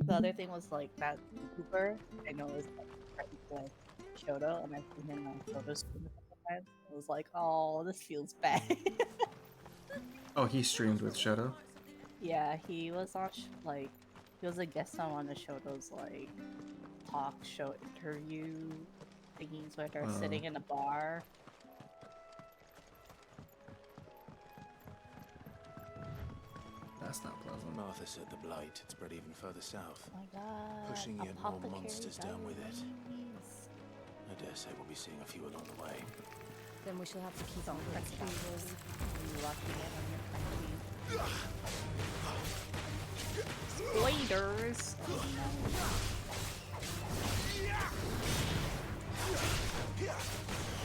The other thing was like that Cooper. I know is like friends with Shoto, and I've seen him on Shoto stream a couple times. I was like, oh, this feels bad. Oh, he streamed with Shadow. Yeah, he was on like he was a guest on one of Shoto's like talk show interview thingies where they're Oh, sitting in a bar. that's not pleasant. Martha said the blight had spread even further south, Oh my god, pushing yet more apothecary monsters down with it. diaries. I dare say we'll be seeing a few along the way. Then we shall have to keep Don't on press pressing. you lucky it on your friendly. Spiders! Oh no.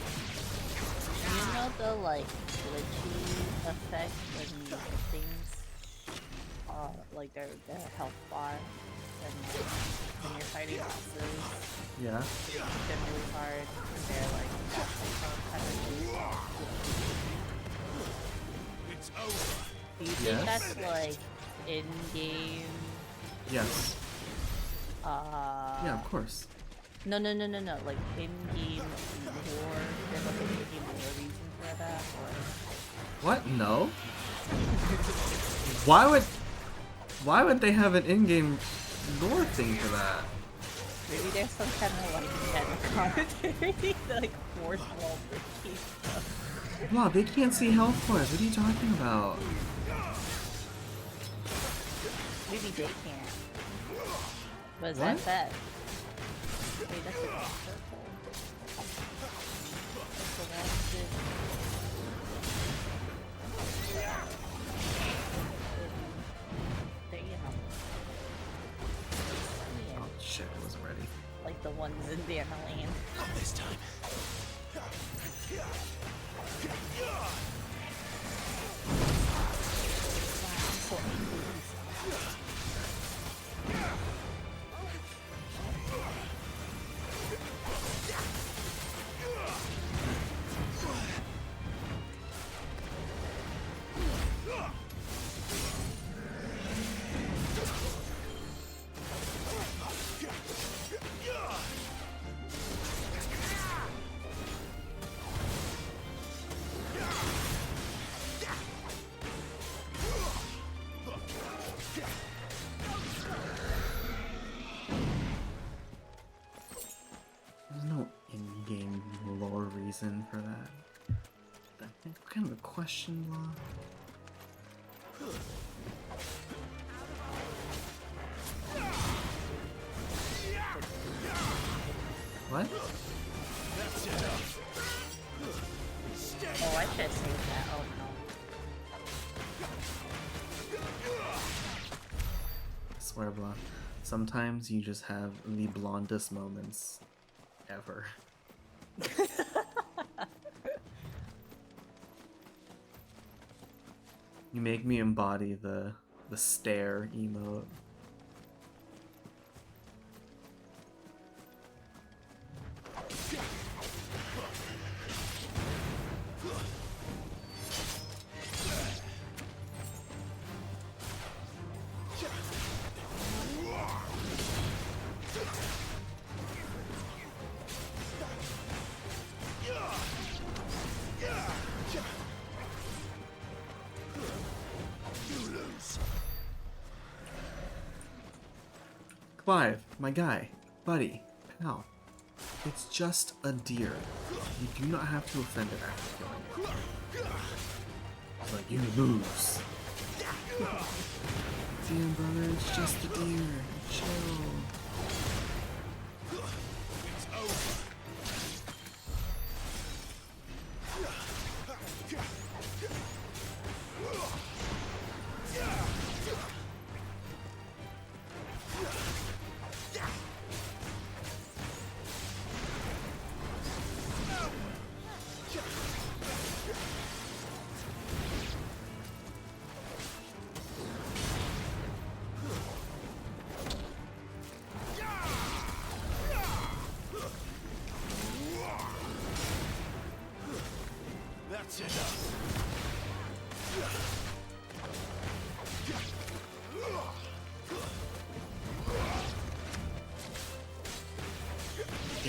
You know the like glitchy effect when you hit things, like their health bar, and like, when you're fighting bosses, Yeah. you hit them really hard, and they're like kind of It's over. do you think Yes. that's like in-game? Yes. Yeah, of course. No. Like in-game lore. There's like an in-game lore reason for that, or What? No. Why would they have an in-game lore thing for that? maybe there's some kind of like meta commentary to like force wall breaking stuff. Wow, they can't see health bars. What are you talking about? Maybe they can't. But is What? that bad? Wait, that's a purple. That's the one that you know. Yeah, Oh shit, I wasn't ready. like the ones in Vanderland. Not this time. So angry. There's no in-game lore reason for that. What kind of a question, Law? What? Oh, I should have saved that. Oh no. I swear, Blah. Sometimes you just have the blondest moments ever. You make me embody the stare emote. Clive, my guy, buddy, pal. It's just a deer. You do not have to offend it after killing it. But you lose. Damn, brother, it's just a deer. Chill. It's over. That's enough.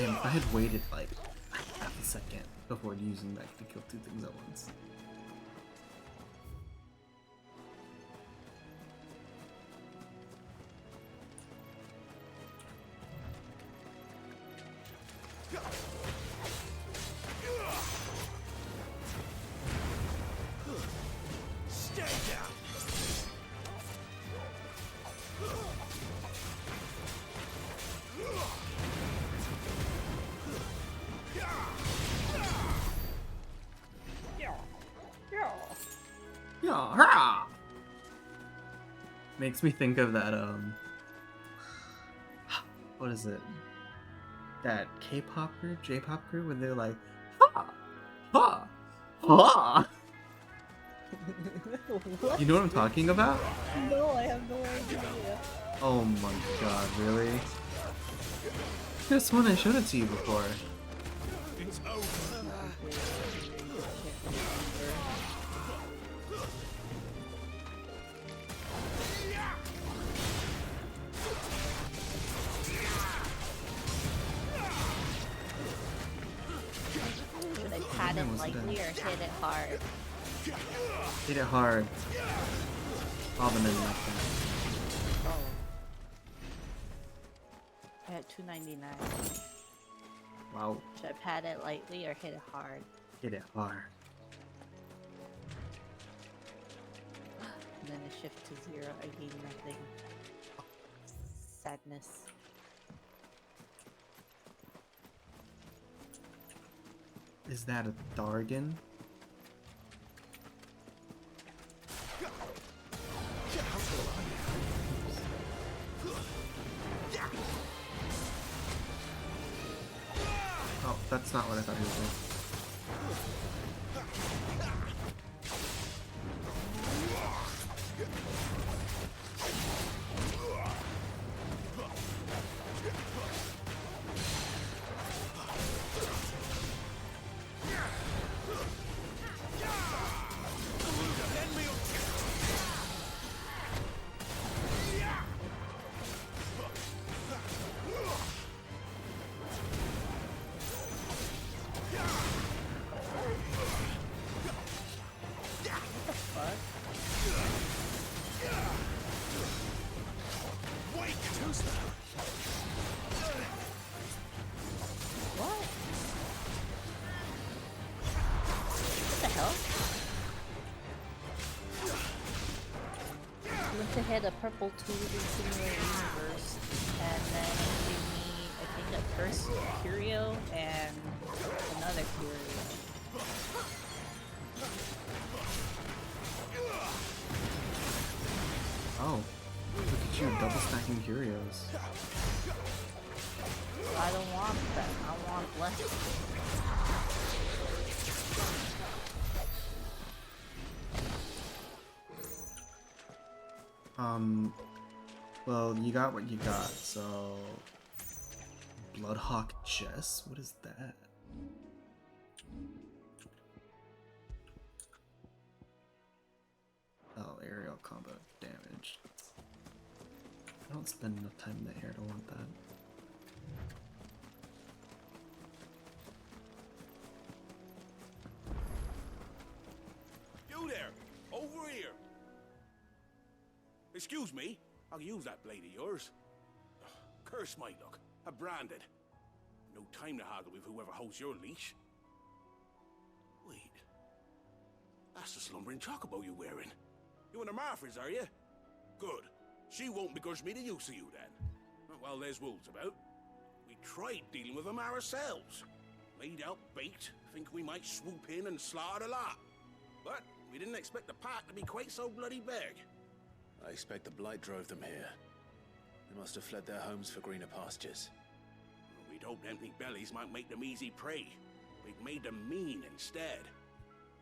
Damn, if I had waited like half a second before using that to kill two things at once. Stay down. Yeah, hurrah! Makes me think of that what is it? That K-pop group, J-pop group, when they're like, ha, ha, ha. What? You know what I'm talking about? No, I have no idea. Oh my god, really? I could have sworn I showed it to you before. It's over. Should I pat it lightly or hit it hard? Hit it hard. All the men like that. Oh. I had $2.99. Wow. Should I pat it lightly or hit it hard? Hit it hard. And then it shifts to 0. I gain nothing. Sadness. Is that a Dargan? Oh, that's not what I thought he was doing. What? What the hell? I went to hit a purple tube in Simulator Universe, and then it gave me, I think, a first curio and another curio. Oh, look at you, double stacking curios. I don't want that. I want less. Well, you got what you got, so... Bloodhawk Jess? What is that? Oh, aerial combat damage. I don't spend enough time in the air to want that. You there! Over here! Excuse me, I'll use that blade of yours. Curse my luck. I'm branded. No time to haggle with whoever holds your leash. Wait. That's the slumbering chocobo you're wearing. You and the Marfors, are you? Good. She won't begrudge me the use of you then. Well, there's wolves about. We tried dealing with them ourselves. Laid out bait, think we might swoop in and slaughter the lot. But we didn't expect the pack to be quite so bloody big. I expect the blight drove them here. They must have fled their homes for greener pastures. We'd hoped empty bellies might make them easy prey. We'd made them mean instead.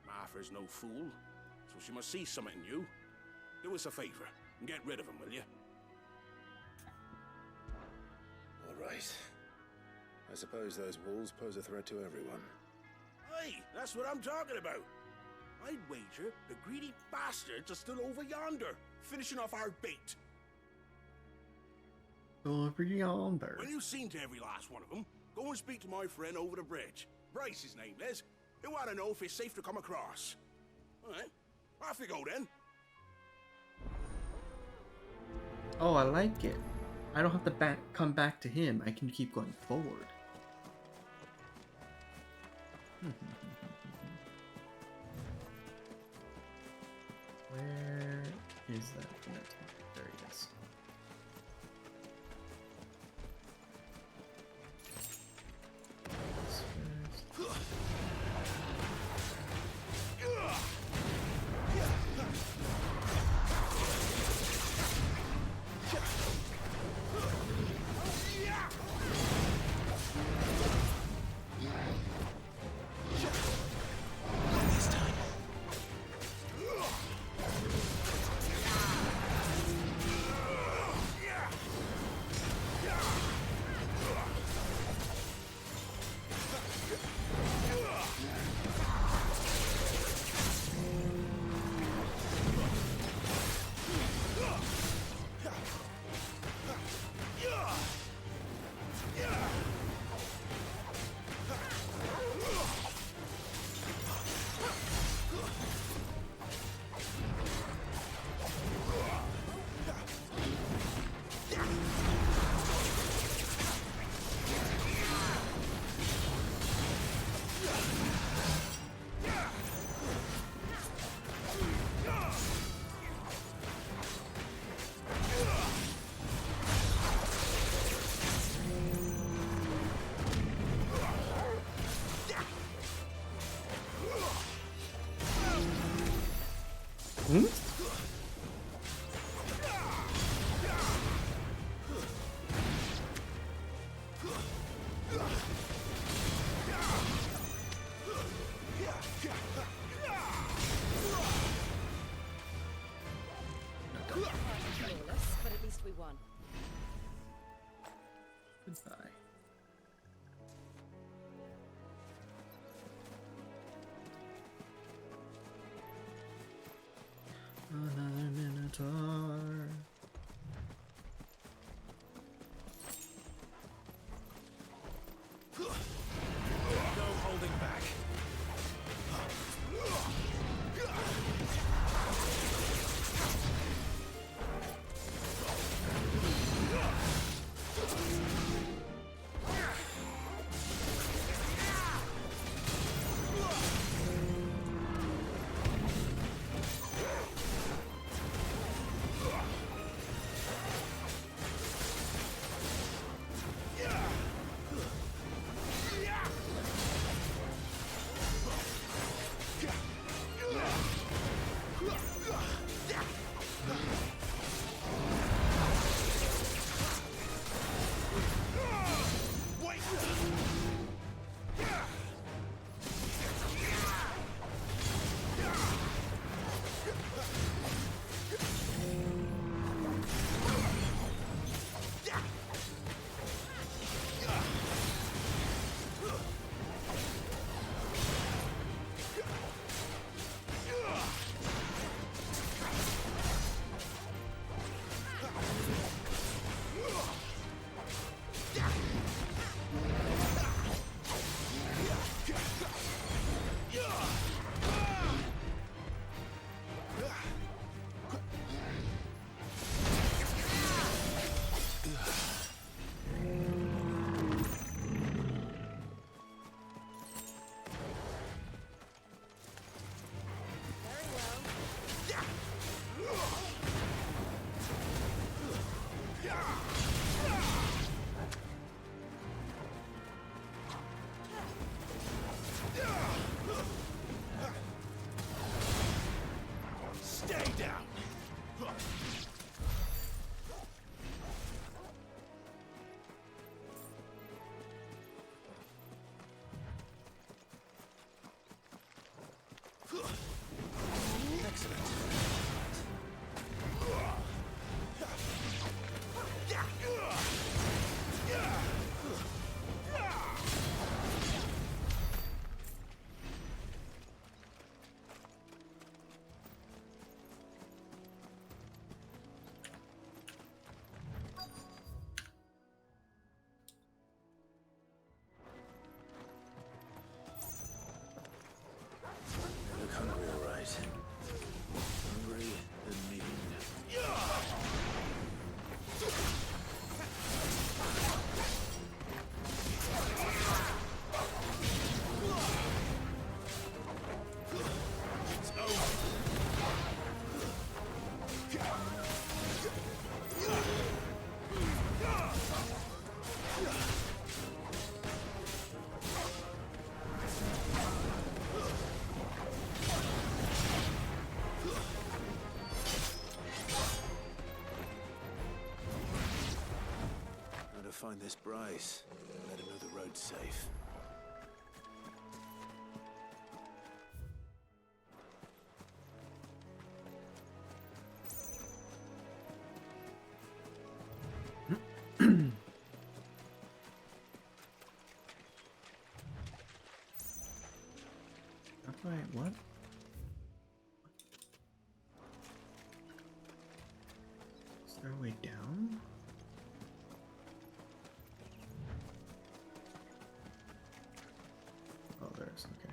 Martha's no fool, so she must see something in you. Do us a favor and get rid of them, will you? All right. I suppose those wolves pose a threat to everyone. Hey, that's what I'm talking about. I'd wager the greedy bastards are still over yonder, finishing off our bait. Over yonder. When you've seen to every last one of them, Go and speak to my friend over the bridge. Bryce, his name is. He'll want to know if it's safe to come across. All right. Off you go, then. Oh, I like it. I don't have to come back to him. I can keep going forward. Where is that Minotaur? There he is. Hmm? But at least we won. Goodbye. Another Minotaur. No holding back. find this Bryce. Let him know the road's safe. Wait, what? Is there a way down? Oh, there's, okay.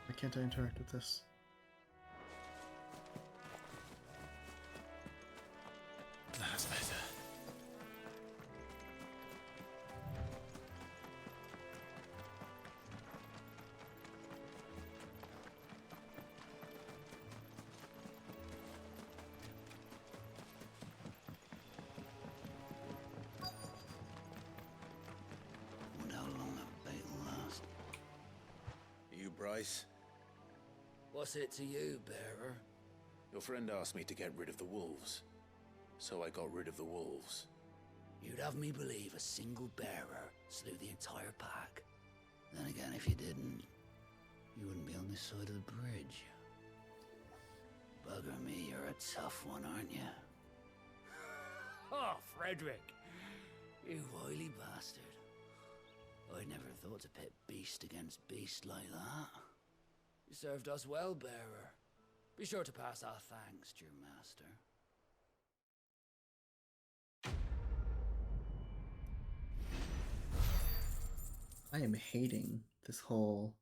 Why can't I interact with this? That's better. Wonder how long that bait will last. You Bryce? What's it to you, bearer? Your friend asked me to get rid of the wolves. So I got rid of the wolves. You'd have me believe a single bearer slew the entire pack. Then again, if you didn't, you wouldn't be on this side of the bridge. Bugger me, you're a tough one, aren't you? Oh, Frederick! You wily bastard. I'd never thought to pit beast against beast like that. You served us well, bearer. Be sure to pass our thanks to your master. I am hating this whole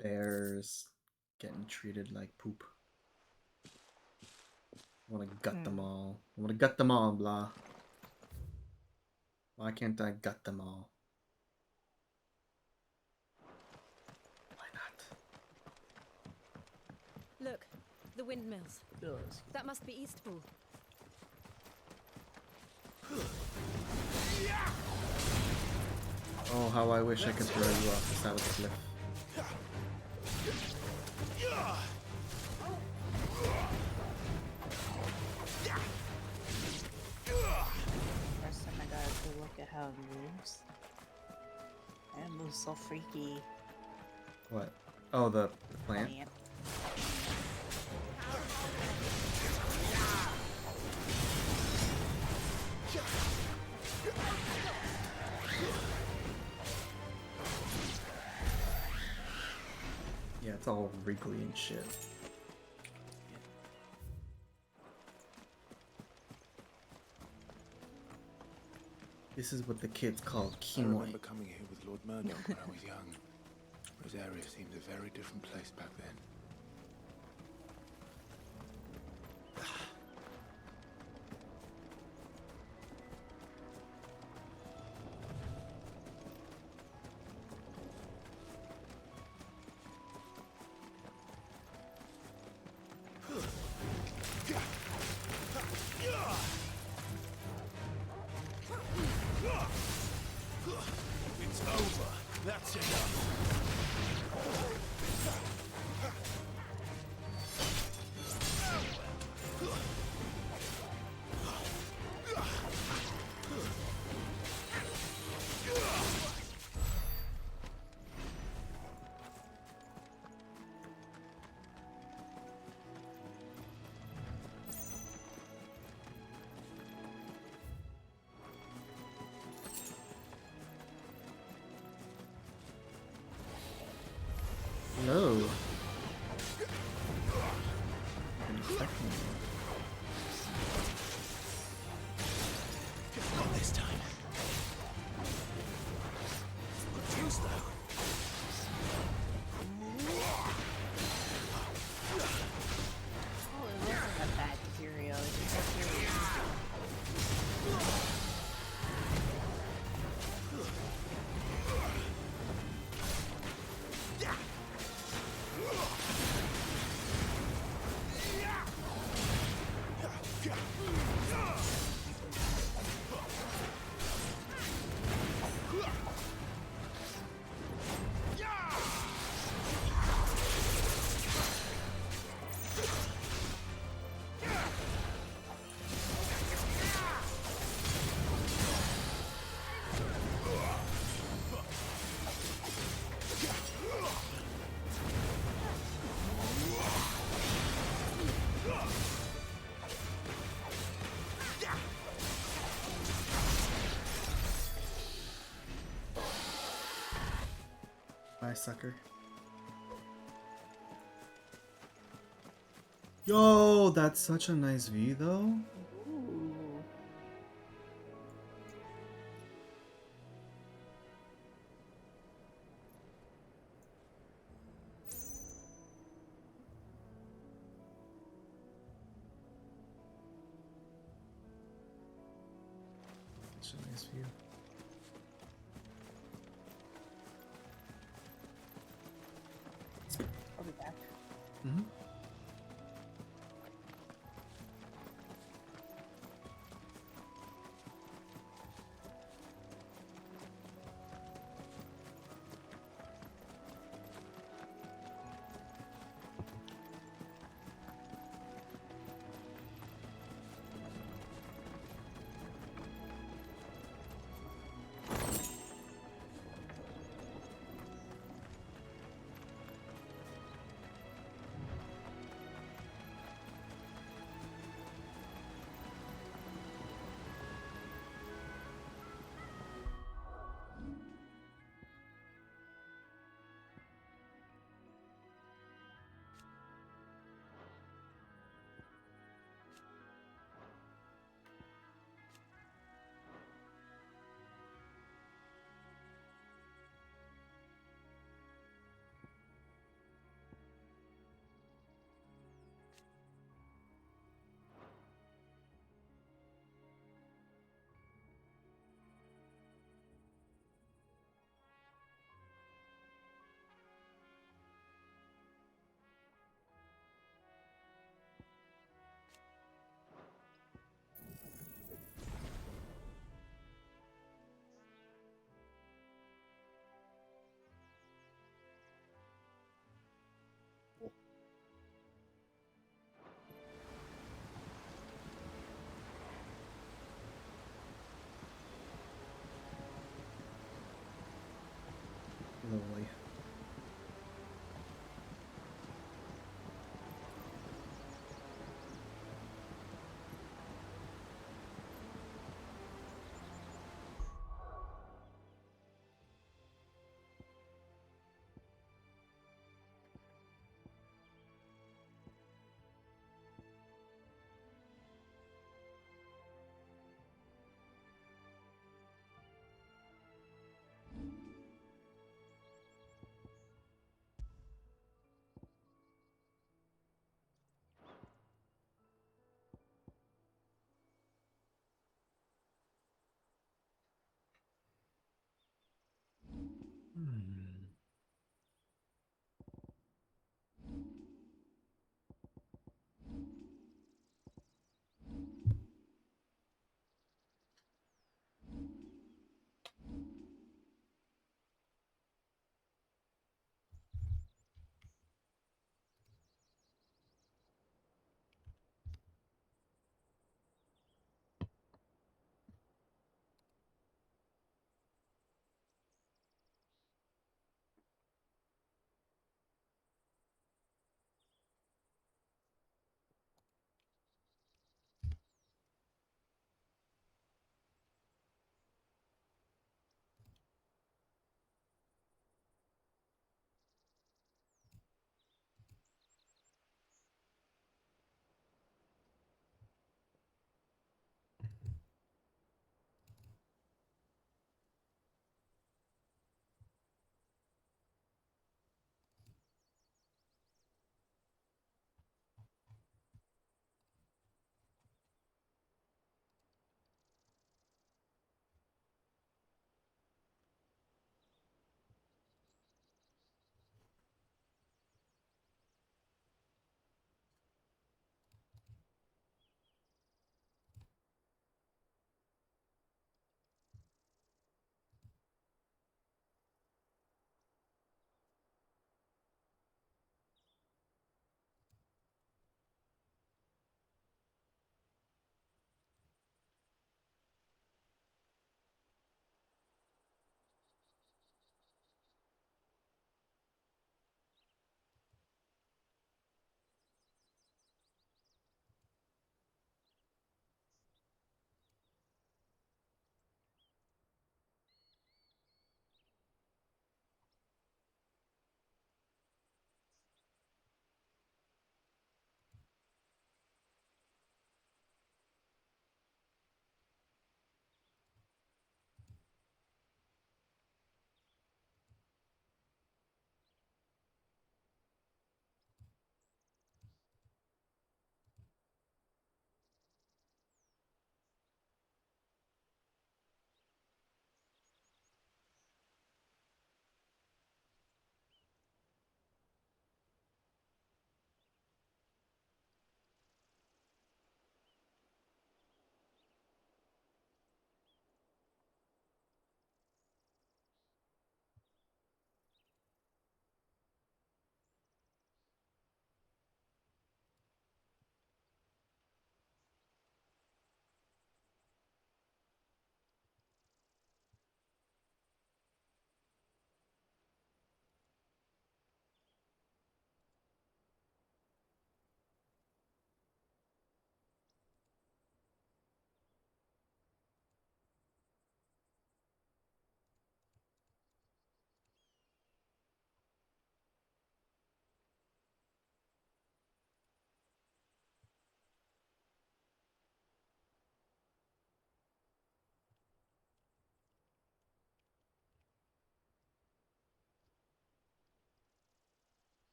bears getting treated like poop. I want to gut them all. I want to gut them all, blah. Why can't I gut them all? Why not? Look, the windmills. Does. That must be Eastpool. Oh, how I wish I could throw you off the side of the cliff. First time I got to look at how it moves. And it moves so freaky. What? Oh, the plant? Man. Yeah, it's all wriggly and shit. This is what the kids call I chemo. remember coming here with Lord Murdoch when I was young. Rosaria seemed a very different place back then. It's over. That's enough. Bye, sucker. Yo, that's such a nice view, though. Ooh. Such a nice view. I'll be back. Mm-hmm. Lovely. Hmm.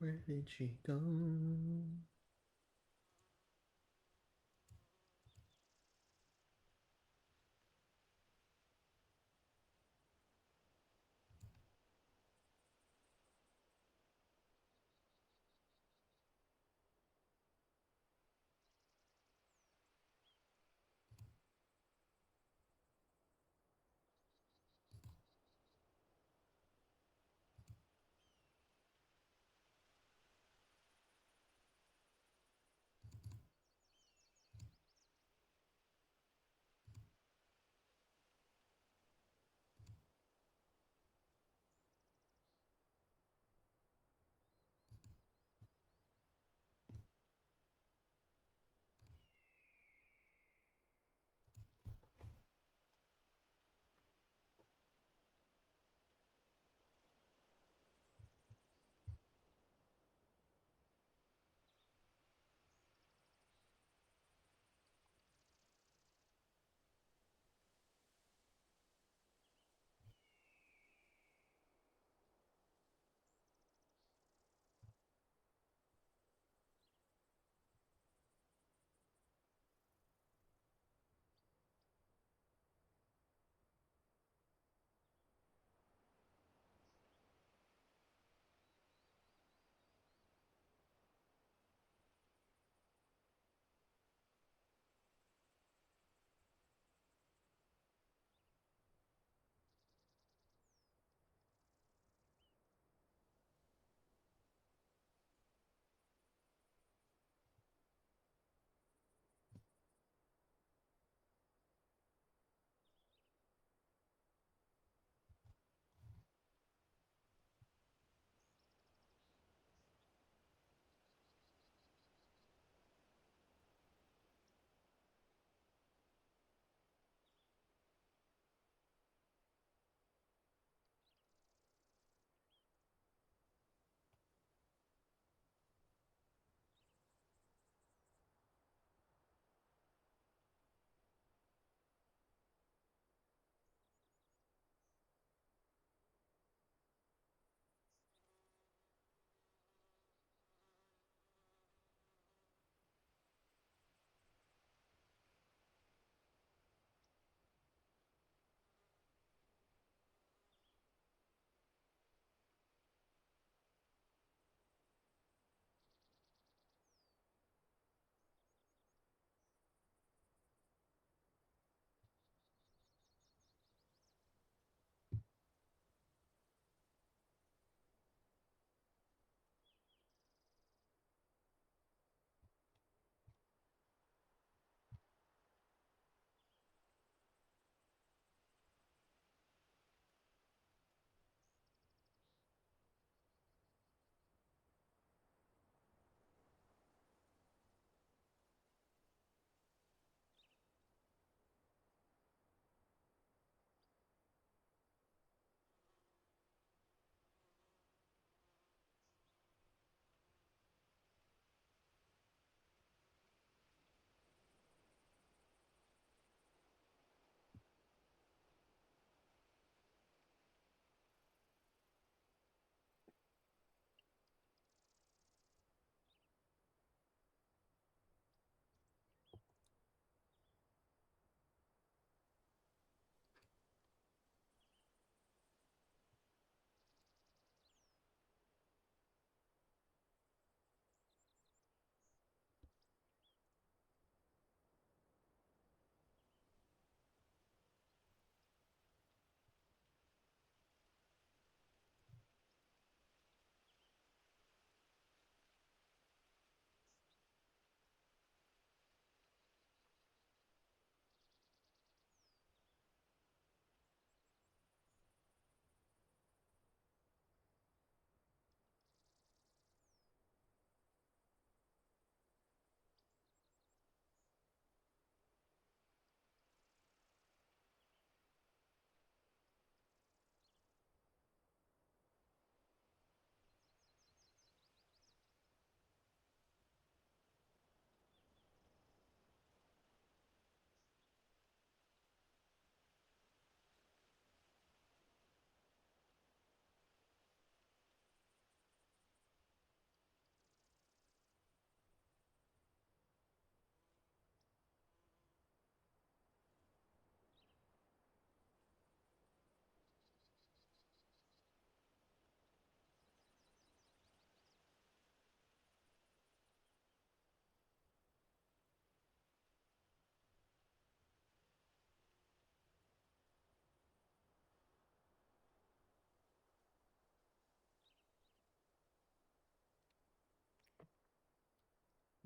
Where did she go?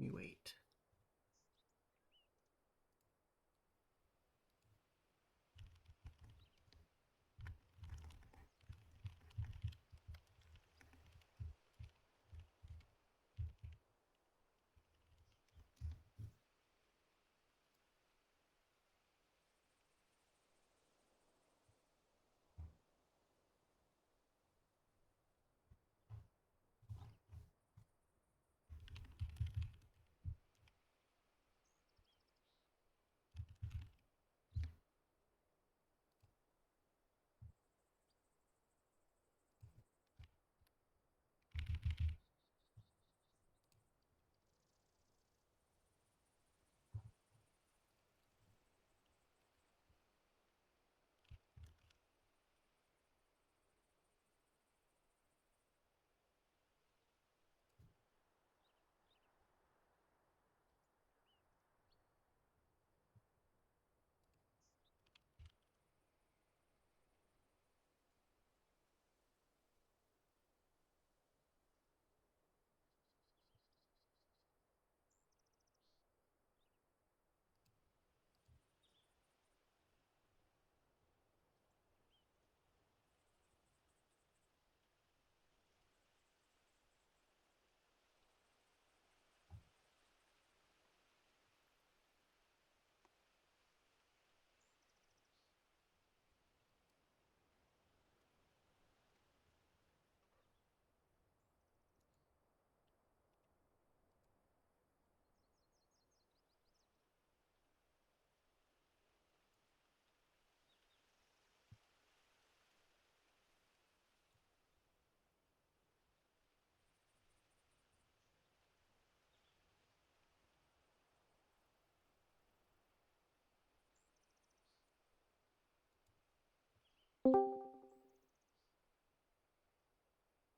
We wait.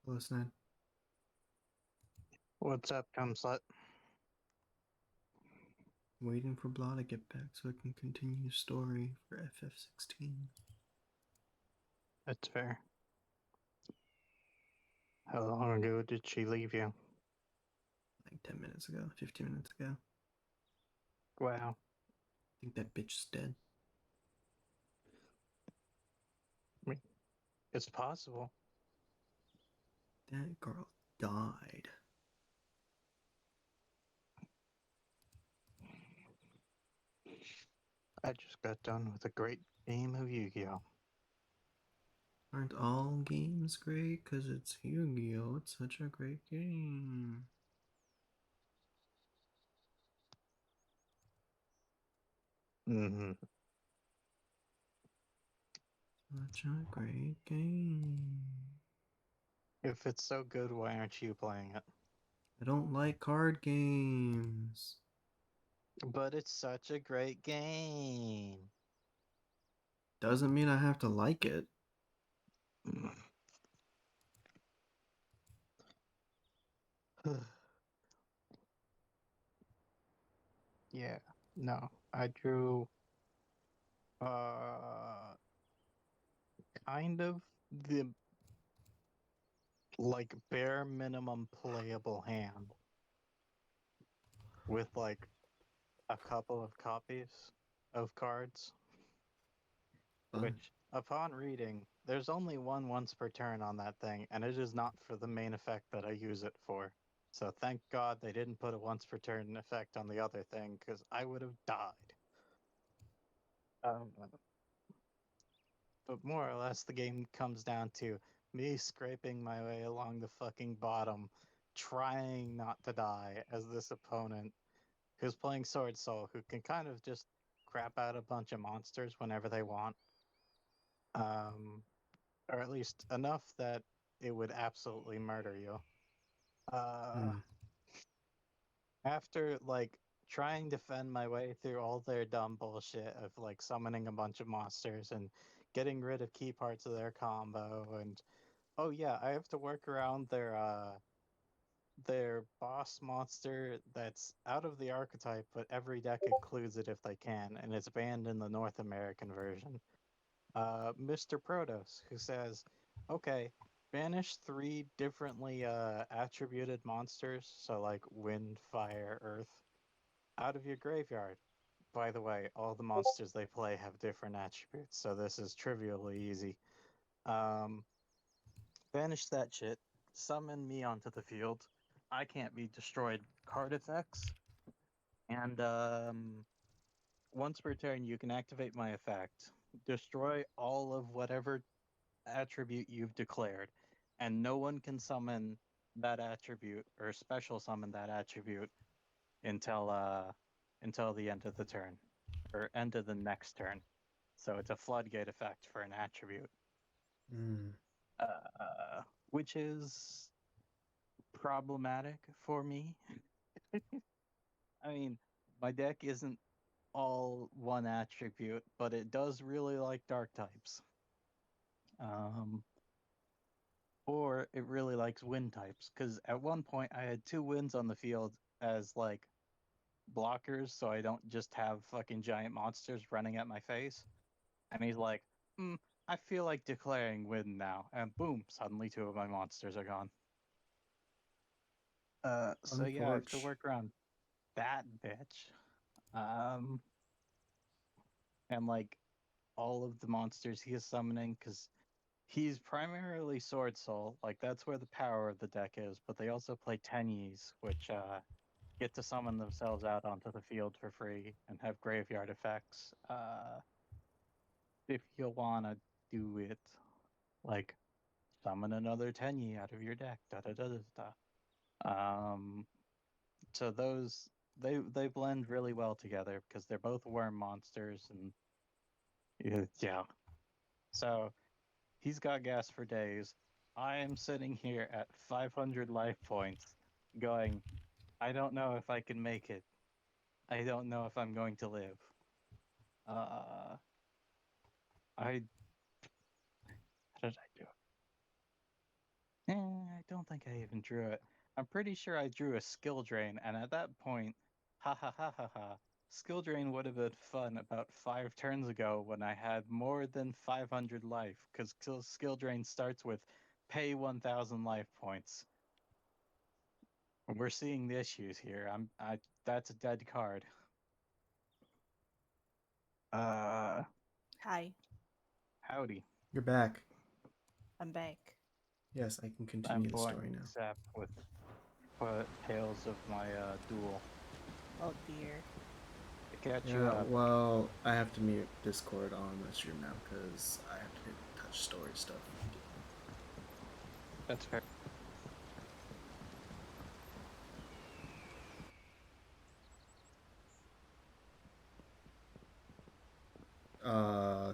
Listen, What's up, Slut? waiting for Blah to get back so I can continue the story for FF16. That's fair. How long ago did she leave you? Like 10 minutes ago, 15 minutes ago. Wow. I think that bitch is dead. I mean, it's possible. That girl died. I just got done with a great game of Yu-Gi-Oh! Aren't all games great? Because it's Yu-Gi-Oh! It's such a great game. Mm-hmm. Such a great game. If it's so good, why aren't you playing it? I don't like card games. But it's such a great game. Doesn't mean I have to like it. Yeah. No. I drew uh kind of the like bare minimum playable hand with like a couple of copies of cards. Fun. Which, upon reading, there's only one once per turn on that thing, and it is not for the main effect that I use it for. So thank God they didn't put a once per turn effect on the other thing, because I would have died. But more or less, the game comes down to me scraping my way along the fucking bottom, trying not to die as this opponent who's playing Sword Soul, who can kind of just crap out a bunch of monsters whenever they want. Or at least enough that it would absolutely murder you. Uh, Hmm. After like trying to fend my way through all their dumb bullshit of like summoning a bunch of monsters and getting rid of key parts of their combo, and oh yeah, I have to work around their boss monster that's out of the archetype, but every deck includes it if they can, and it's banned in the North American version. Mr. Protos, who says, okay, banish 3 differently attributed monsters, so like wind, fire, earth, out of your graveyard. By the way, all the monsters they play have different attributes, so this is trivially easy. Um, Banish that shit, summon me onto the field. I can't be destroyed card effects, and once per turn you can activate my effect. Destroy all of whatever attribute you've declared, and no one can summon that attribute or special summon that attribute until the end of the turn or end of the next turn. So it's a floodgate effect for an attribute, Mm. which is problematic for me. I mean, my deck isn't all one attribute, but it does really like dark types. Um, or it really likes wind types, because at one point I had 2 winds on the field as like blockers, so I don't just have fucking giant monsters running at my face. And he's like, I feel like declaring wind now, and boom, suddenly 2 of my monsters are gone. So yeah, I have to Unforge. work around that bitch. And like all of the monsters he is summoning, because he's primarily Sword Soul, like that's where the power of the deck is, but they also play Tenyis, which get to summon themselves out onto the field for free and have graveyard effects. If you wanna do it, like summon another Tenyi out of your deck, da da da da da. So those they blend really well together because they're both worm monsters, and yeah. So he's got gas for days. I am sitting here at 500 life points, going, I don't know if I can make it. I don't know if I'm going to live. Uh, I How did I do it? I don't think I even drew it. I'm pretty sure I drew a skill drain, and at that point, ha ha ha ha ha. Skill drain would have been fun about 5 turns ago when I had more than 500 life, because skill drain starts with pay 1,000 life points. We're seeing the issues here. That's a dead card. Uh, Hi, Howdy. You're back. I'm back. Yes, I can I'm continue the going story now. zap with tales of my duel Oh dear. to catch you Yeah, up. well, I have to mute Discord on the stream now because I have to touch story stuff. That's fair.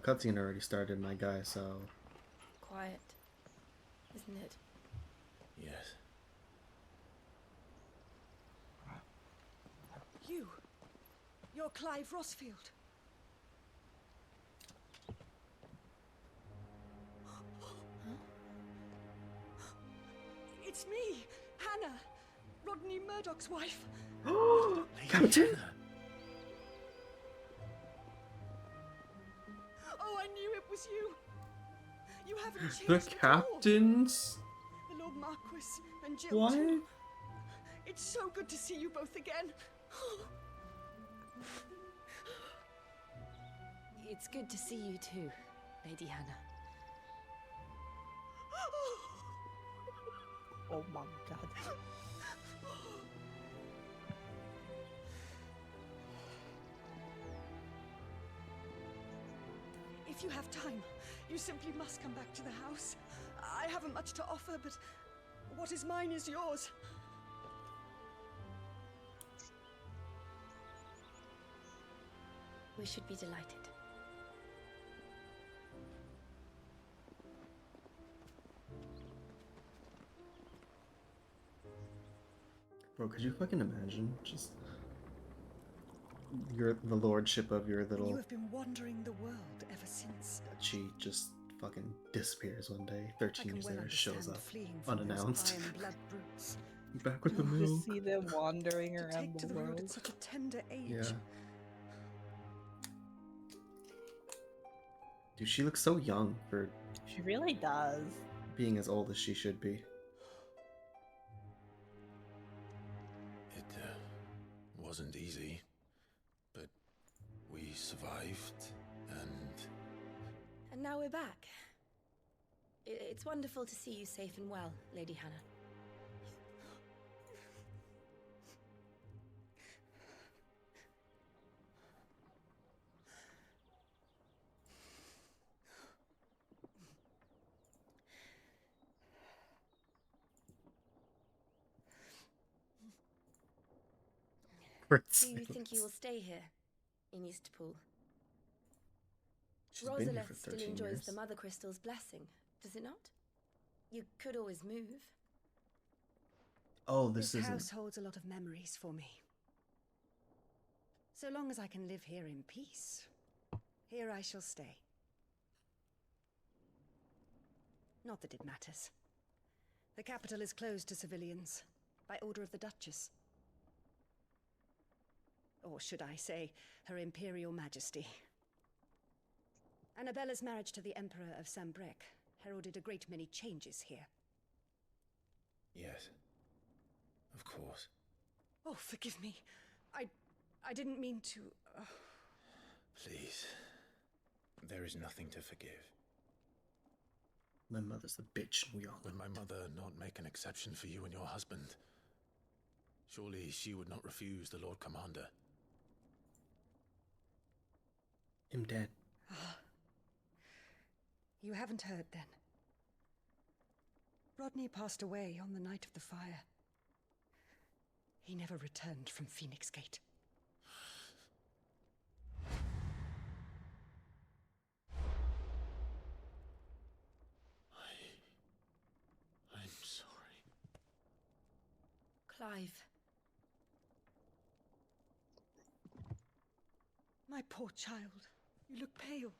Cutscene already started, my guy, so... Quiet, isn't it? Yes. You're Clive Rossfield. It's me, Hannah, Rodney Murdoch's wife. Captain! Oh, I knew it was you. You haven't changed The at all. captains? The Lord Marquis and Jill What? too. It's so good to see you both again. It's good to see you too, Lady Hannah. Oh my god. If you have time, you simply must come back to the house. I haven't much to offer, but what is mine is yours. We should be delighted. Bro, could you fucking imagine? Just... the lordship of your You little... have been wandering the world ever since. She just fucking disappears one day. I 13 can years well later, shows understand up. fleeing from Unannounced. those iron blood brutes. Back with the To milk. see them wandering To around take to the the road world. at such a tender age. Yeah. Dude, she looks so young for... She really does. being as old as she should be. It wasn't easy, but we survived, and And now we're back. It's wonderful to see you safe and well, Lady Hannah. Do you think you will stay here, in Eastpool? She's been here Rosalith for still 13 enjoys years. the Mother Crystal's blessing, does it not? You could always move. Oh, this This isn't. house holds a lot of memories for me. So long as I can live here in peace, here I shall stay. Not that it matters. The capital is closed to civilians, by order of the Duchess. Or should I say, Her Imperial Majesty. Annabella's marriage to the Emperor of Sambrec heralded a great many changes here. yes, of course. Oh, forgive me. I didn't mean to... Please, there is nothing to forgive. My mother's a bitch, and we all Would know my it. mother not make an exception for you and your husband? Surely she would not refuse the Lord Commander. I'm dead. You haven't heard, then. Rodney passed away on the night of the fire. He never returned from Phoenix Gate. I'm sorry. Clive, My poor child. You look pale.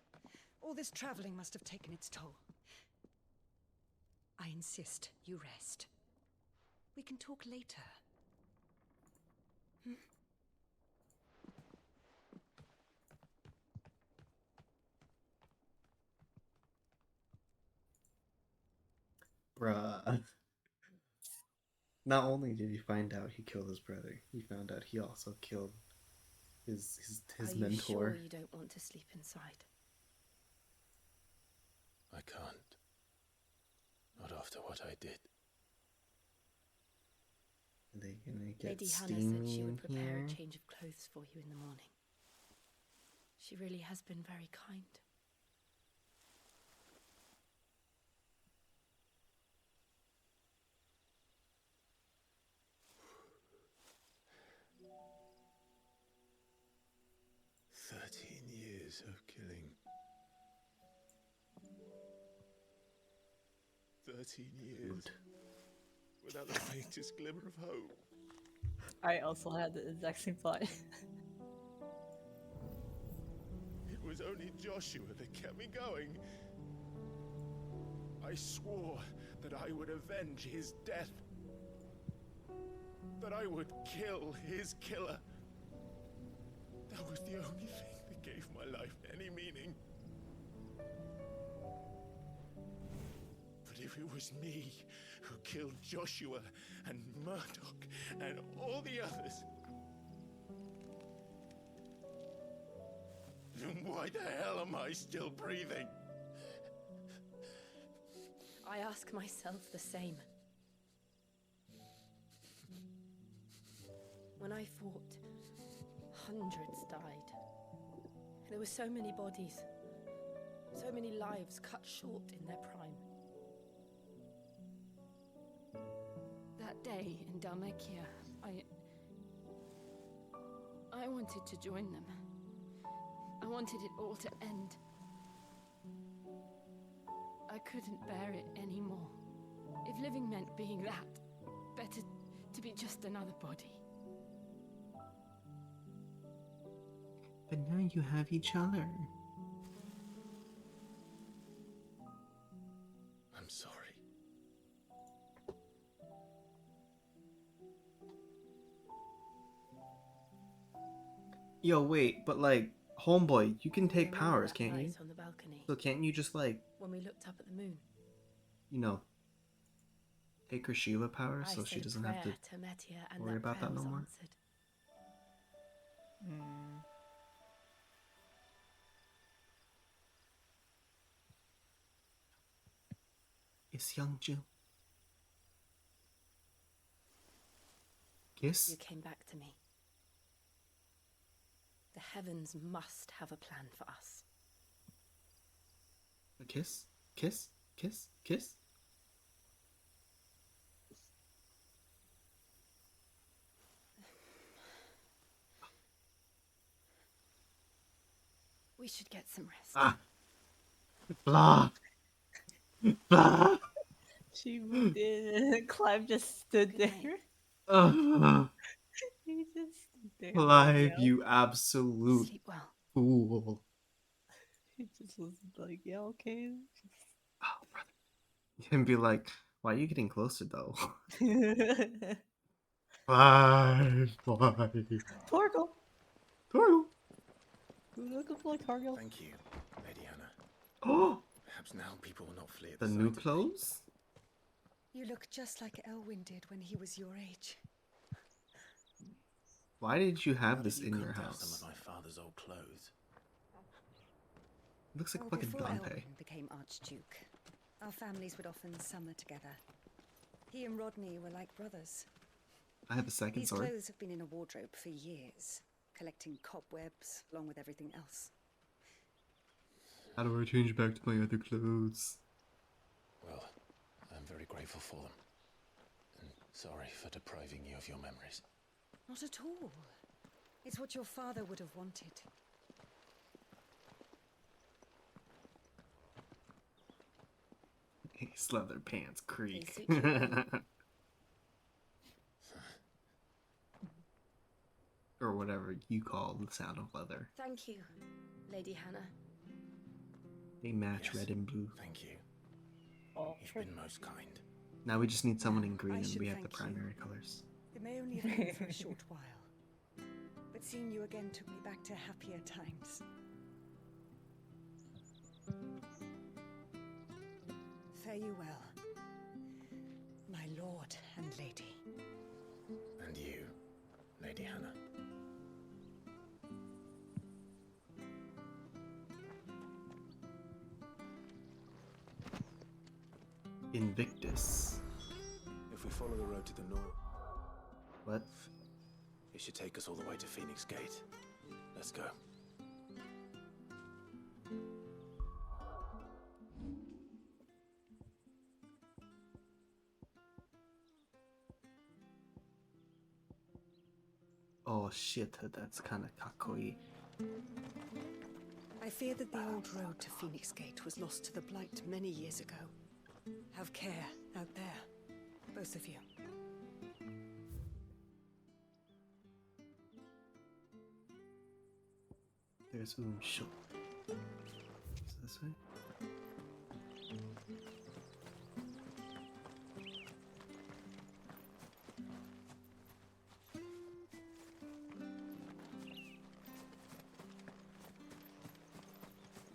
All this traveling must have taken its toll. I insist you rest. We can talk later. Bruh. Not only did he find out he killed his brother, he found out he also killed his are you mentor. sure you don't want to sleep inside? I can't. Not after what I did. Are they gonna get Lady Hannah steamy said she in would prepare here? a change of clothes for you in the morning. She really has been very kind. Years of killing. 13 years. Without the faintest glimmer of hope. I also had the exact same thought. It was only Joshua that kept me going. I swore that I would avenge his death. That I would kill his killer. That was the only thing that gave my life any meaning. But if it was me who killed Joshua and Murdoch and all the others, then why the hell am I still breathing? I ask myself the same. When I fought, hundreds died. There were so many bodies, so many lives cut short in their prime. That day in Dalmekia, I wanted to join them. I wanted it all to end. I couldn't bear it anymore. If living meant being that, better to be just another body. But now you have each other. I'm sorry. Yo, wait, but like, homeboy, you can take I remember powers, that can't you? night on the balcony, So can't you just like, when we looked up at the moon. you know, take her Shiva powers I so she said a doesn't have to prayer to Metia, and worry that about prayer that no was more? answered. Hmm. It's young Jill. You Kiss? came back to me. The heavens must have a plan for us. A kiss? Kiss? Kiss? Kiss? We should get some rest. Ah! Blah! Blah! She moved in and Clive just stood Good there. Ugh. He just stood there. Clive, Like, you absolute Sleep well. fool. He just was like, yeah, okay. Oh, brother. And be like, why are you getting closer though? Clive, why? Torgal. Tortle. Looking for Torgal. Thank you, Lady Hannah. Oh, Perhaps now people will not flee at the the new sight of me. clothes? You look just like Elwyn did when he was your age. Why did you have How this did you in come your to have some house? of my father's old clothes? It looks like Well, fucking before Dante. Elwyn became Archduke, our families would often summer together. He and Rodney were like brothers. I have a second These sword. clothes have been in a wardrobe for years, collecting cobwebs along with everything else. How do I change back to my other clothes? Well, I'm very grateful for them. And sorry for depriving you of your memories. Not at all. It's what your father would have wanted. His leather pants creak. They suit you well. Or whatever you call the sound of leather. Thank you, Lady Hannah. They match Yes, red and blue. Thank you. Oh, You've been most kind. Now we just need someone in I green and should we have the thank you. primary colors. It may only have been for a short while, but seeing you again took me back to happier times. Fare you well, my lord and lady. And you, Lady Hannah. Invictus. If we follow the road to the north, What? It should take us all the way to Phoenix Gate. Let's go. Oh shit, that's kind of kakoi. I fear that the old road to Phoenix Gate was lost to the Blight many years ago. Have care out there, both of you. There's Umsho. Is this way?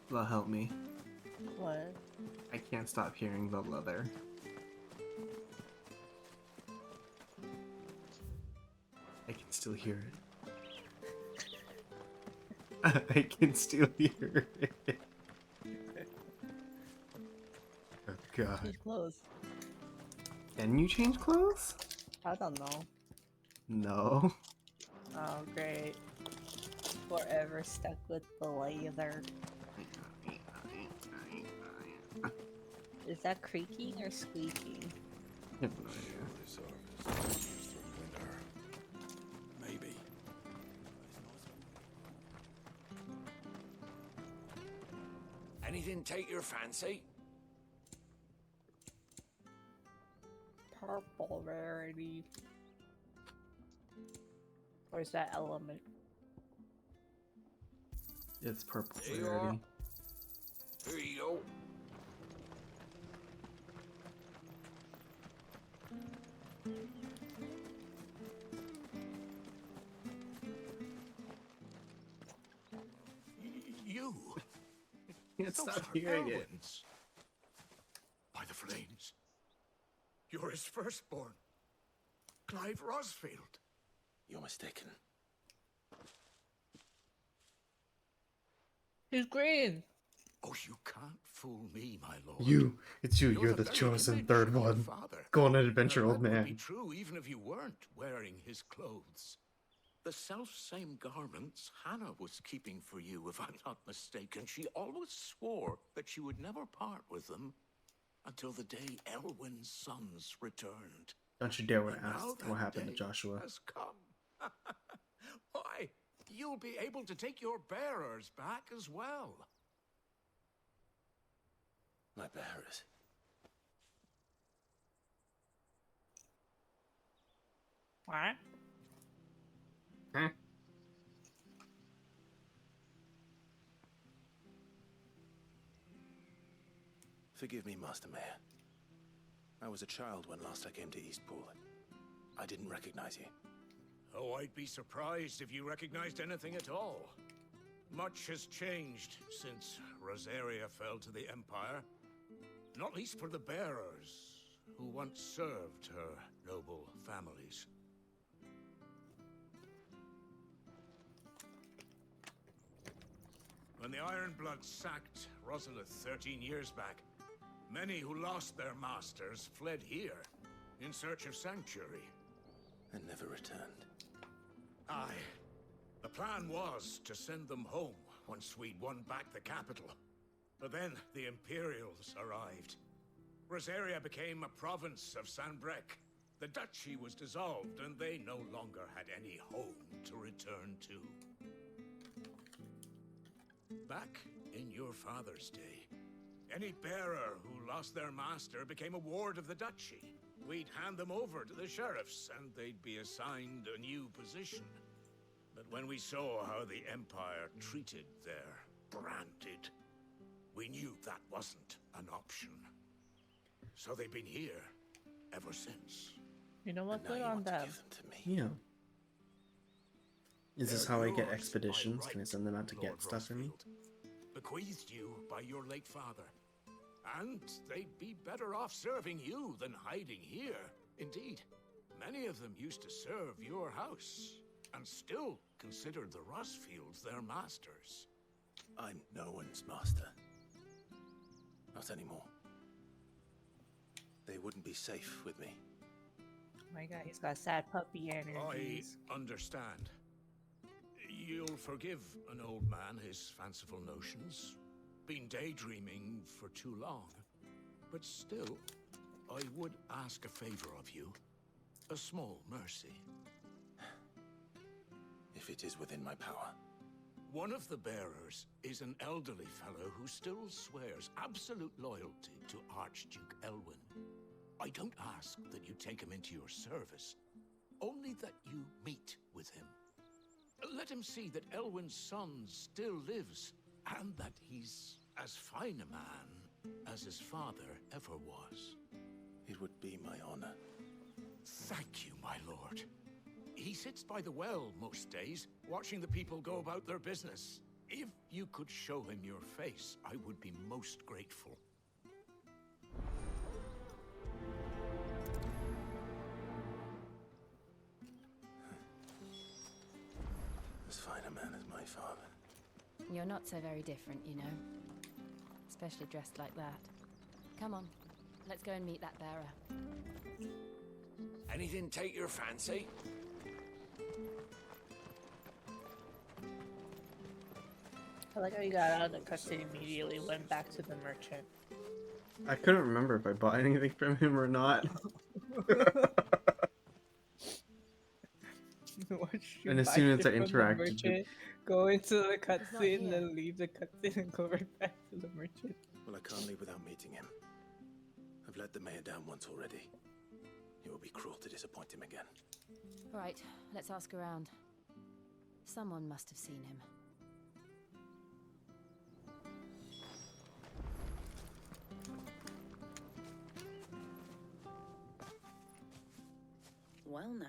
Well, help me. what? I can't stop hearing the leather. I can still hear it. I can still hear it. Oh god. Change clothes. Can you change clothes? I don't know. No. Oh, great. Forever stuck with the leather. Is that creaking or squeaking? I have no idea. maybe. Anything take your fancy? Purple rarity. Where's that element? It's purple There you rarity. Here you go. You? Can't Those stop are hearing it. Elwyn's. By the flames. You're his firstborn. Clive Rosfield. You're mistaken. He's green. Oh, you can't fool me, my lord. It's you. You're the very chosen image third of your one. father. Go on an adventure, Now, old that would be man. true even if you weren't wearing his clothes. The self-same garments Hannah was keeping for you, if I'm not mistaken. She always swore that she would never part with them until the day Elwyn's sons returned. Don't you dare And now ask that what happened to day Joshua. has come. Why, you'll be able to take your bearers back as well. My bearers. What? Huh? Forgive me, Master Mayor. I was a child when last I came to Eastpool. I didn't recognize you. Oh, I'd be surprised if you recognized anything at all. Much has changed since Rosaria fell to the Empire. Not least for the bearers, who once served her noble families. When the Ironbloods sacked Rosalith 13 years back, many who lost their masters fled here in search of sanctuary. And never returned. Aye. The plan was to send them home once we'd won back the capital. But then the Imperials arrived. Rosaria became a province of Sanbreque. The duchy was dissolved, and they no longer had any home to return to. Back in your father's day, any bearer who lost their master became a ward of the duchy. We'd hand them over to the sheriffs, and they'd be assigned a new position. But when we saw how the Empire treated their branded, we knew that wasn't an option. So they've been here ever since. You know what? And now Good you on want to them. give them to me. Yeah. Is this They're how I get yours expeditions? by Can I right, send them out to Lord get stuff for me? Rosfield. Bequeathed you by your late father. And they'd be better off serving you than hiding here. Indeed, many of them used to serve your house, and still considered the Rosfields their masters. I'm no one's master. Not anymore. They wouldn't be safe with me. Oh my god, he's got sad puppy energies. I understand. You'll forgive an old man his fanciful notions. Been daydreaming for too long. But still, I would ask a favor of you. A small mercy. If it is within my power. One of the bearers is an elderly fellow who still swears absolute loyalty to Archduke Elwyn. I don't ask that you take him into your service, only that you meet with him. Let him see that Elwyn's son still lives, and that he's as fine a man as his father ever was. It would be my honor. Thank you, my lord. He sits by the well most days, watching the people go about their business. If you could show him your face, I would be most grateful. As fine a man as my father. You're not so very different, you know. Especially dressed like that. Come on, let's go and meet that bearer. Anything take your fancy? I like how you got out of the cutscene immediately, went back to the merchant. I couldn't remember if I bought anything from him or not. And as soon as I interacted, go into the not cutscene, here. then leave the cutscene and go right back to the merchant. Well, I can't leave without meeting him. I've let the mayor down once already. It would be cruel to disappoint him again. All right, let's ask around. Someone must have seen him. Well now,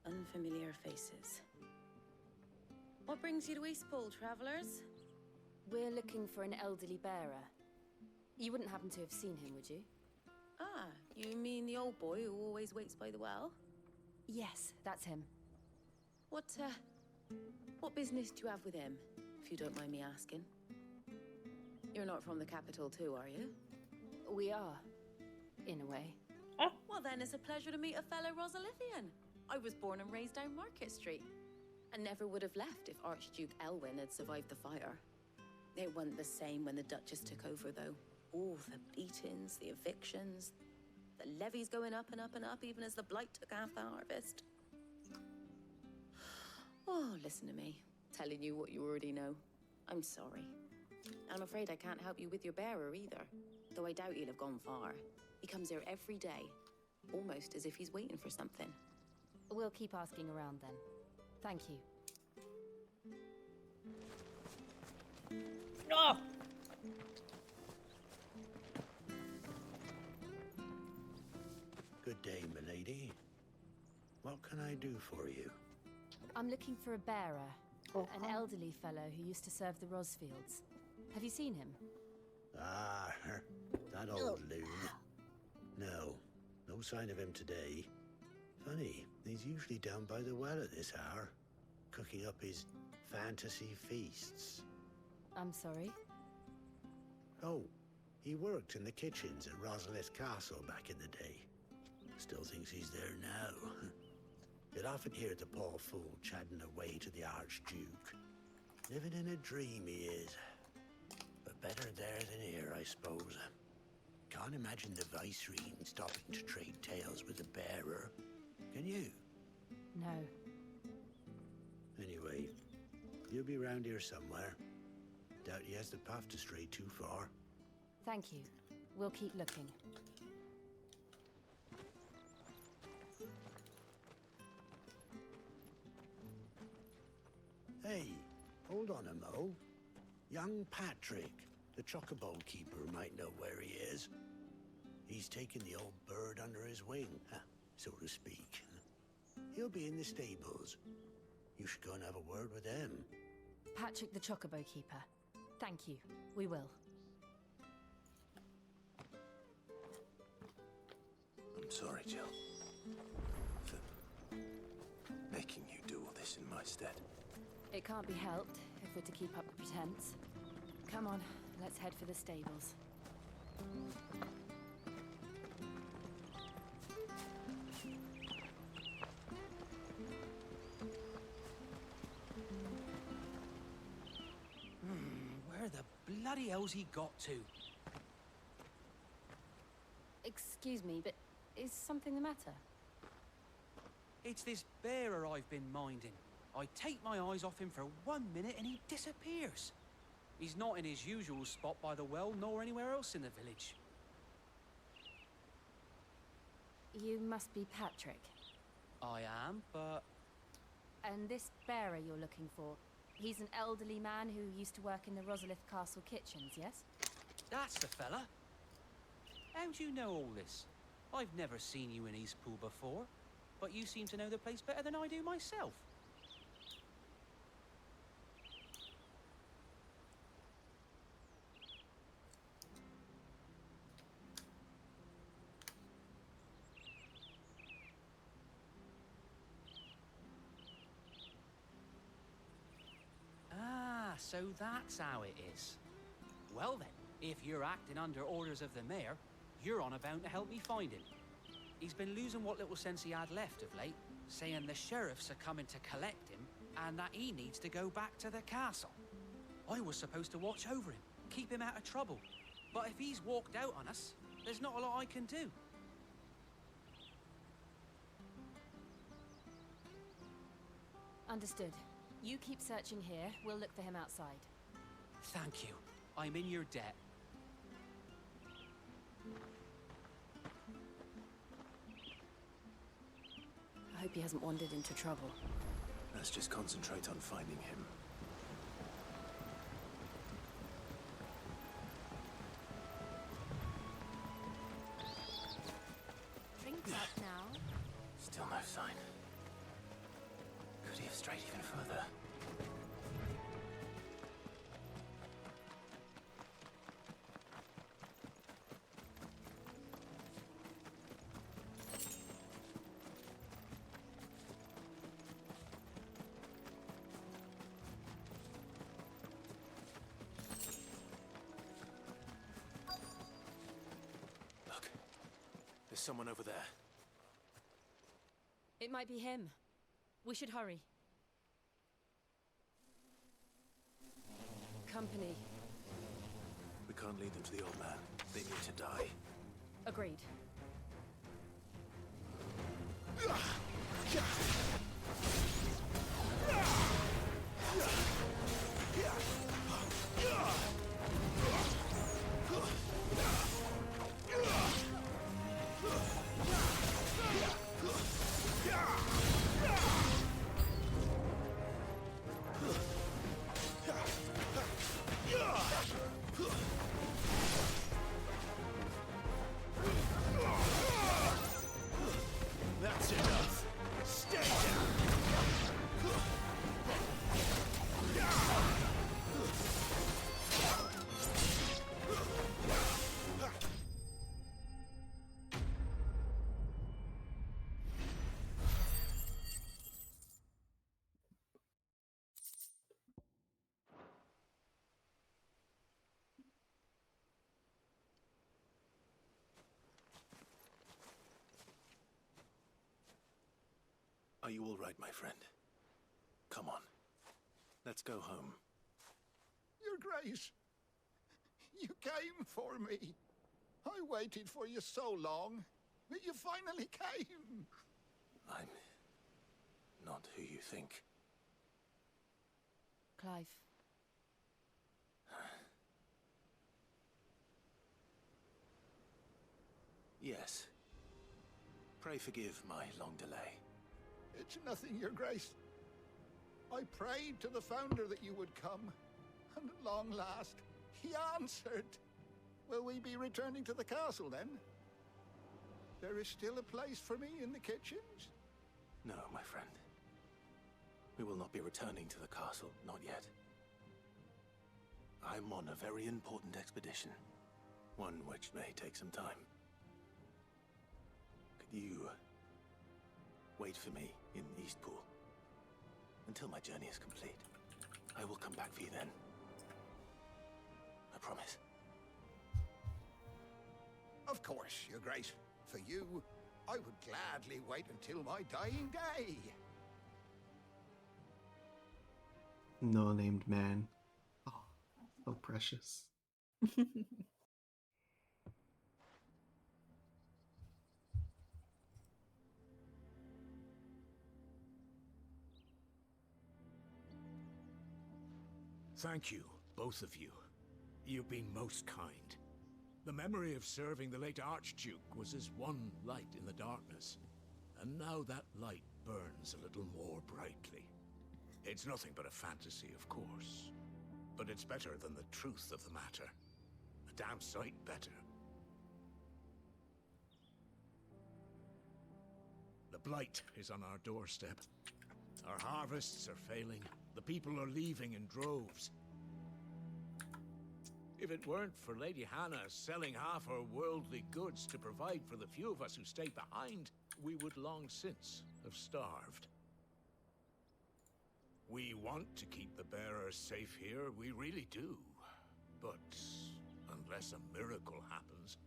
unfamiliar faces. What brings you to Eastpool, travellers? We're looking for an elderly bearer. You wouldn't happen to have seen him, would you? Ah, You mean the old boy who always waits by the well? Yes, that's him. What business do you have with him, if you don't mind me asking? You're not from the capital too, are you? We are, in a way. Well, then it's a pleasure to meet a fellow Rosalithian. I was born and raised down Market Street, and never would have left if Archduke Elwyn had survived the fire. It wasn't the same when the Duchess took over, though. All the beatings, the evictions, the levies going up and up and up, even as the Blight took half the harvest. Oh, listen to me, telling you what you already know. I'm sorry. I'm afraid I can't help you with your bearer either, though I doubt he'll have gone far. He comes here every day, almost as if he's waiting for something. We'll keep asking around then. Thank you. No! Good day, milady. What can I do for you? I'm looking for a bearer. An elderly fellow who used to serve the Rosfields. Have you seen him? Ah, that old loon. No, no sign of him today. Funny, he's usually down by the well at this hour, cooking up his fantasy feasts. I'm sorry? Oh, he worked in the kitchens at Rosalith Castle back in the day. Still thinks he's there now. You'd often hear the poor fool chatting away to the Archduke. Living in a dream he is. But better there than here, I suppose. Can't imagine the Viceroy stopping to trade tales with the bearer. Can you? No. Anyway, he'll be round here somewhere. Doubt he has the path to stray too far. Thank you. We'll keep looking. Hey, hold on a mo. Young Patrick, the chocobo keeper, might know where he is. He's taken the old bird under his wing, so to speak. He'll be in the stables. You should go and have a word with him. Patrick the Chocobo Keeper. Thank you. We will. I'm sorry, Jill, for making you do all this in my stead. It can't be helped if we're to keep up the pretense. Come on, let's head for the stables. Where the bloody hell's he got to? Excuse me, but is something the matter? It's this bearer I've been minding. I take my eyes off him for 1 minute and he disappears. He's not in his usual spot by the well, nor anywhere else in the village. You must be Patrick. I am, but... And this bearer you're looking for, he's an elderly man who used to work in the Rosalith Castle kitchens, yes? That's the fella. How do you know all this? I've never seen you in Eastpool before, but you seem to know the place better than I do myself. So that's how it is. Well then, if you're acting under orders of the mayor, you're on about to help me find him. He's been losing what little sense he had left of late, saying the sheriffs are coming to collect him and that he needs to go back to the castle. I was supposed to watch over him, keep him out of trouble. But if he's walked out on us, there's not a lot I can do. Understood. You keep searching here, we'll look for him outside. Thank you. I'm in your debt. I hope he hasn't wandered into trouble. Let's just concentrate on finding him. Drinks up now. Still no sign. Could he have strayed even further? There's someone over there. It might be him. We should hurry. Company. We can't lead them to the old man. They need to die. Agreed. That's enough. Stay down. Are you all right, my friend? Come on. Let's go home. Your Grace, you came for me. I waited for you so long, but you finally came. I'm not who you think. Clive. Yes. Pray forgive my long delay. It's nothing, Your Grace. I prayed to the Founder that you would come, and at long last, he answered. Will we be returning to the castle, then? There is still a place for me in the kitchens? No, my friend. We will not be returning to the castle, not yet. I'm on a very important expedition, one which may take some time. Could you wait for me in Eastpool until my journey is complete? I will come back for you then. I promise. Of course, Your Grace. For you, I would gladly wait until my dying day. No-named man. Oh, so precious. Thank you, both of you. You've been most kind. The memory of serving the late Archduke was as one light in the darkness, and now that light burns a little more brightly. It's nothing but a fantasy, of course, but it's better than the truth of the matter. A damn sight better. The blight is on our doorstep. Our harvests are failing. The people are leaving in droves. If it weren't for Lady Hannah selling half her worldly goods to provide for the few of us who stayed behind, we would long since have starved. We want to keep the bearers safe here, we really do. But unless a miracle happens,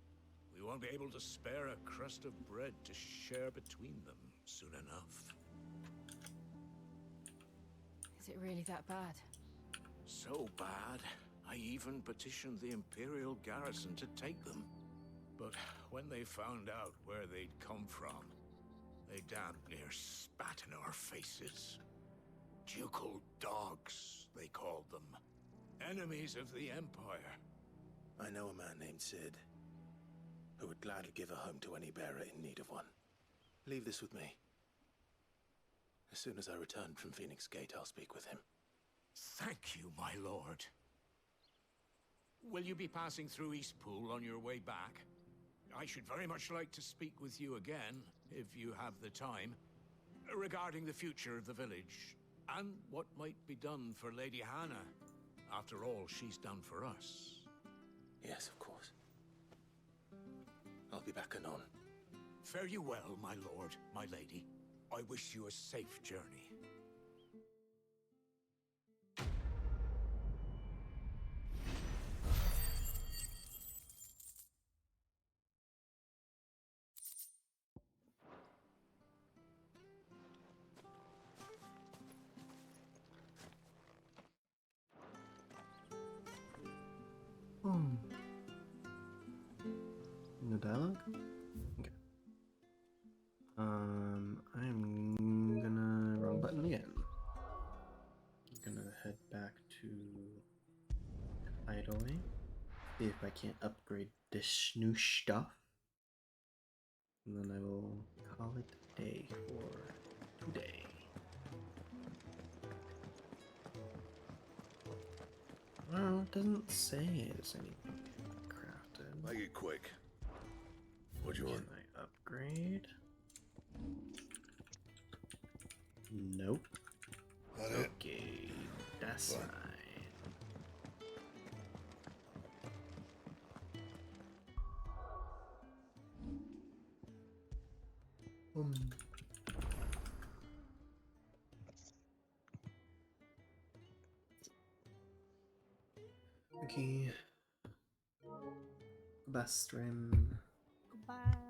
we won't be able to spare a crust of bread to share between them soon enough. Is it really that bad? So bad, I even petitioned the Imperial garrison to take them. But when they found out where they'd come from, they damn near spat in our faces. Ducal dogs, they called them. Enemies of the Empire. I know a man named Sid, who would gladly give a home to any bearer in need of one. Leave this with me. As soon as I return from Phoenix Gate, I'll speak with him. Thank you, my lord. Will you be passing through Eastpool on your way back? I should very much like to speak with you again, if you have the time, regarding the future of the village, and what might be done for Lady Hannah, after all she's done for us. Yes, of course. I'll be back anon. Fare you well, my lord, my lady. I wish you a safe journey. dialogue? Okay. I'm gonna wrong button again. I'm gonna head back to Hideaway. See if I can't upgrade this new stuff. And then I will call it a day for today. Well, it doesn't say there's anything crafted. Make it quick. What you want? Can I upgrade? Nope. Okay, that's fine. Okay. Best stream. Goodbye.